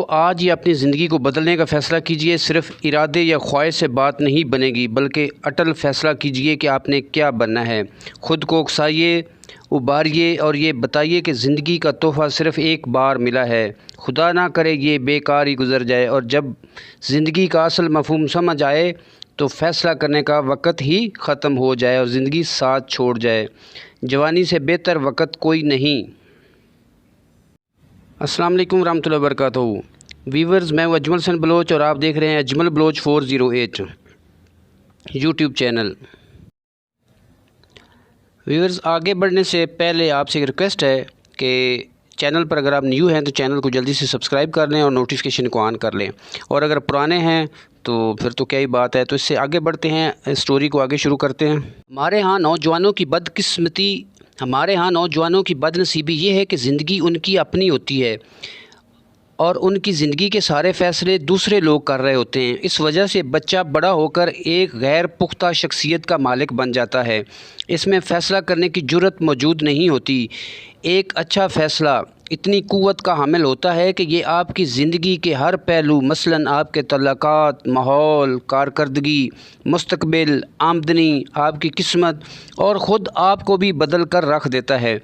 آج ہی اپنی زندگی کو بدلنے کا فیصلہ کیجئے۔ صرف ارادے یا خواہش سے بات نہیں بنے گی، بلکہ اٹل فیصلہ کیجئے کہ آپ نے کیا بننا ہے۔ خود کو اکسائیے، ابھاریے اور یہ بتائیے کہ زندگی کا تحفہ صرف ایک بار ملا ہے۔ خدا نہ کرے یہ بیکار ہی گزر جائے، اور جب زندگی کا اصل مفہوم سمجھ آئے تو فیصلہ کرنے کا وقت ہی ختم ہو جائے اور زندگی ساتھ چھوڑ جائے۔ جوانی سے بہتر وقت کوئی نہیں۔ السلام علیکم ورحمۃ اللہ وبرکاتہ۔ ویورز، میں ہوں اجمل حسین بلوچ اور آپ دیکھ رہے ہیں Ajmal Baloch 408 YouTube channel. Viewers, آگے بڑھنے سے پہلے آپ سے ایک ریکویسٹ ہے کہ چینل پر اگر آپ نیو ہیں تو چینل کو جلدی سے سبسکرائب کر لیں اور نوٹیفیکیشن کو آن کر لیں، اور اگر پرانے ہیں تو پھر تو کیا ہی بات ہے۔ تو اس سے آگے بڑھتے ہیں، اسٹوری کو آگے شروع کرتے ہیں۔ ہمارے ہاں نوجوانوں کی بد نصیبی یہ ہے کہ زندگی ان کی اپنی ہوتی ہے اور ان کی زندگی کے سارے فیصلے دوسرے لوگ کر رہے ہوتے ہیں۔ اس وجہ سے بچہ بڑا ہو کر ایک غیر پختہ شخصیت کا مالک بن جاتا ہے۔ اس میں فیصلہ کرنے کی جرأت موجود نہیں ہوتی۔ ایک اچھا فیصلہ اتنی قوت کا حامل ہوتا ہے کہ یہ آپ کی زندگی کے ہر پہلو، مثلاً آپ کے تعلقات، ماحول، کارکردگی، مستقبل، آمدنی، آپ کی قسمت اور خود آپ کو بھی بدل کر رکھ دیتا ہے۔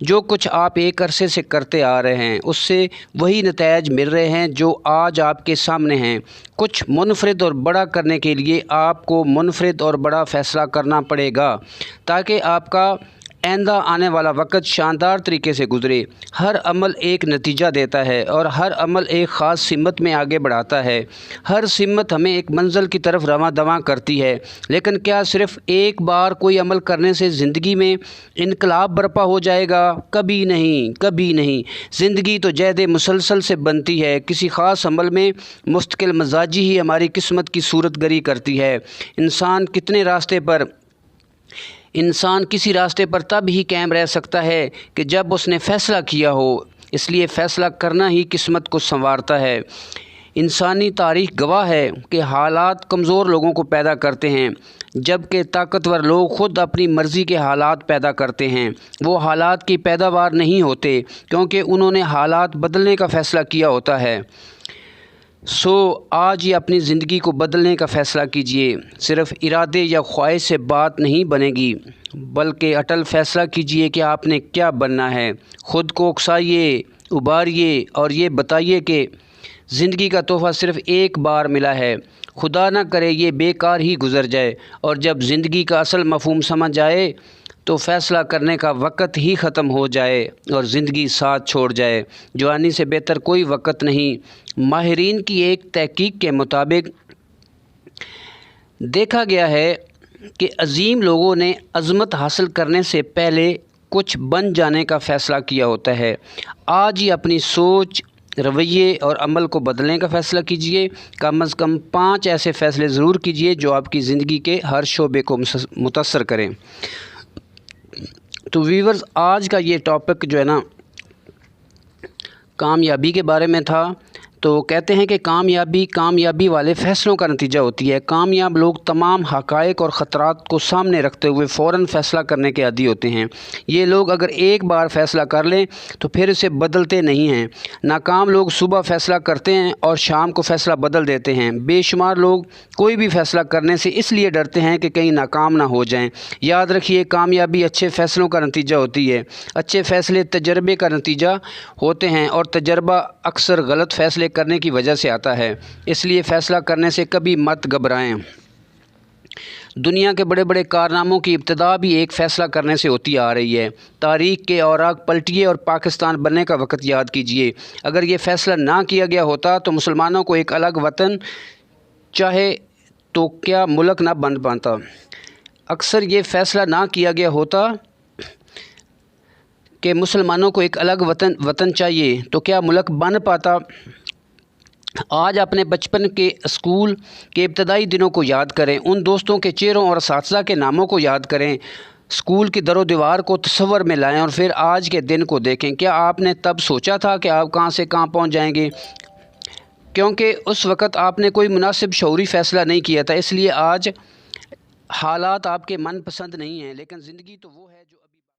جو کچھ آپ ایک عرصے سے کرتے آ رہے ہیں اس سے وہی نتائج مل رہے ہیں جو آج آپ کے سامنے ہیں۔ کچھ منفرد اور بڑا کرنے کے لیے آپ کو منفرد اور بڑا فیصلہ کرنا پڑے گا تاکہ آپ کا آئندہ آنے والا وقت شاندار طریقے سے گزرے۔ ہر عمل ایک نتیجہ دیتا ہے اور ہر عمل ایک خاص سمت میں آگے بڑھاتا ہے۔ ہر سمت ہمیں ایک منزل کی طرف رواں دواں کرتی ہے، لیکن کیا صرف ایک بار کوئی عمل کرنے سے زندگی میں انقلاب برپا ہو جائے گا؟ کبھی نہیں، کبھی نہیں۔ زندگی تو جہد مسلسل سے بنتی ہے۔ کسی خاص عمل میں مستقل مزاجی ہی ہماری قسمت کی صورت گری کرتی ہے۔ انسان کسی راستے پر تب ہی قائم رہ سکتا ہے کہ جب اس نے فیصلہ کیا ہو، اس لیے فیصلہ کرنا ہی قسمت کو سنوارتا ہے۔ انسانی تاریخ گواہ ہے کہ حالات کمزور لوگوں کو پیدا کرتے ہیں، جبکہ طاقتور لوگ خود اپنی مرضی کے حالات پیدا کرتے ہیں۔ وہ حالات کی پیداوار نہیں ہوتے کیونکہ انہوں نے حالات بدلنے کا فیصلہ کیا ہوتا ہے۔ آج ہی اپنی زندگی کو بدلنے کا فیصلہ کیجئے۔ صرف ارادے یا خواہش سے بات نہیں بنے گی، بلکہ اٹل فیصلہ کیجئے کہ آپ نے کیا بننا ہے۔ خود کو اکسائیے، ابھاریے اور یہ بتائیے کہ زندگی کا تحفہ صرف ایک بار ملا ہے۔ خدا نہ کرے یہ بیکار ہی گزر جائے، اور جب زندگی کا اصل مفہوم سمجھ آئے تو فیصلہ کرنے کا وقت ہی ختم ہو جائے اور زندگی ساتھ چھوڑ جائے۔ جوانی سے بہتر کوئی وقت نہیں۔ ماہرین کی ایک تحقیق کے مطابق دیکھا گیا ہے کہ عظیم لوگوں نے عظمت حاصل کرنے سے پہلے کچھ بن جانے کا فیصلہ کیا ہوتا ہے۔ آج ہی اپنی سوچ، رویے اور عمل کو بدلنے کا فیصلہ کیجئے۔ کم از کم 5 ایسے فیصلے ضرور کیجئے جو آپ کی زندگی کے ہر شعبے کو متاثر کریں۔ تو ویورز، آج کا یہ ٹاپک جو ہے نا کامیابی کے بارے میں تھا۔ تو کہتے ہیں کہ کامیابی والے فیصلوں کا نتیجہ ہوتی ہے۔ کامیاب لوگ تمام حقائق اور خطرات کو سامنے رکھتے ہوئے فوراً فیصلہ کرنے کے عادی ہوتے ہیں۔ یہ لوگ اگر ایک بار فیصلہ کر لیں تو پھر اسے بدلتے نہیں ہیں۔ ناکام لوگ صبح فیصلہ کرتے ہیں اور شام کو فیصلہ بدل دیتے ہیں۔ بے شمار لوگ کوئی بھی فیصلہ کرنے سے اس لیے ڈرتے ہیں کہ کہیں ناکام نہ ہو جائیں۔ یاد رکھیے، کامیابی اچھے فیصلوں کا نتیجہ ہوتی ہے۔ اچھے فیصلے تجربے کا نتیجہ ہوتے ہیں، اور تجربہ اکثر غلط فیصلے کرنے کی وجہ سے آتا ہے۔ اس لیے فیصلہ کرنے سے کبھی مت گھبرائیں۔ دنیا کے بڑے بڑے کارناموں کی ابتدا بھی ایک فیصلہ کرنے سے ہوتی آ رہی ہے۔ تاریخ کے اوراق پلٹیے اور پاکستان بننے کا وقت یاد کیجیے۔ اگر یہ فیصلہ نہ کیا گیا ہوتا تو مسلمانوں کو ایک الگ وطن چاہے تو کیا ملک نہ بن پاتا۔ اکثر یہ فیصلہ نہ کیا گیا ہوتا کہ مسلمانوں کو ایک الگ وطن چاہیے تو کیا ملک بن پاتا۔ آج اپنے بچپن کے اسکول کے ابتدائی دنوں کو یاد کریں، ان دوستوں کے چہروں اور اساتذہ کے ناموں کو یاد کریں۔ اسکول کی در و دیوار کو تصور میں لائیں اور پھر آج کے دن کو دیکھیں۔ کیا آپ نے تب سوچا تھا کہ آپ کہاں سے کہاں پہنچ جائیں گے؟ کیونکہ اس وقت آپ نے کوئی مناسب شعوری فیصلہ نہیں کیا تھا، اس لیے آج حالات آپ کے من پسند نہیں ہیں، لیکن زندگی تو وہ ہے جو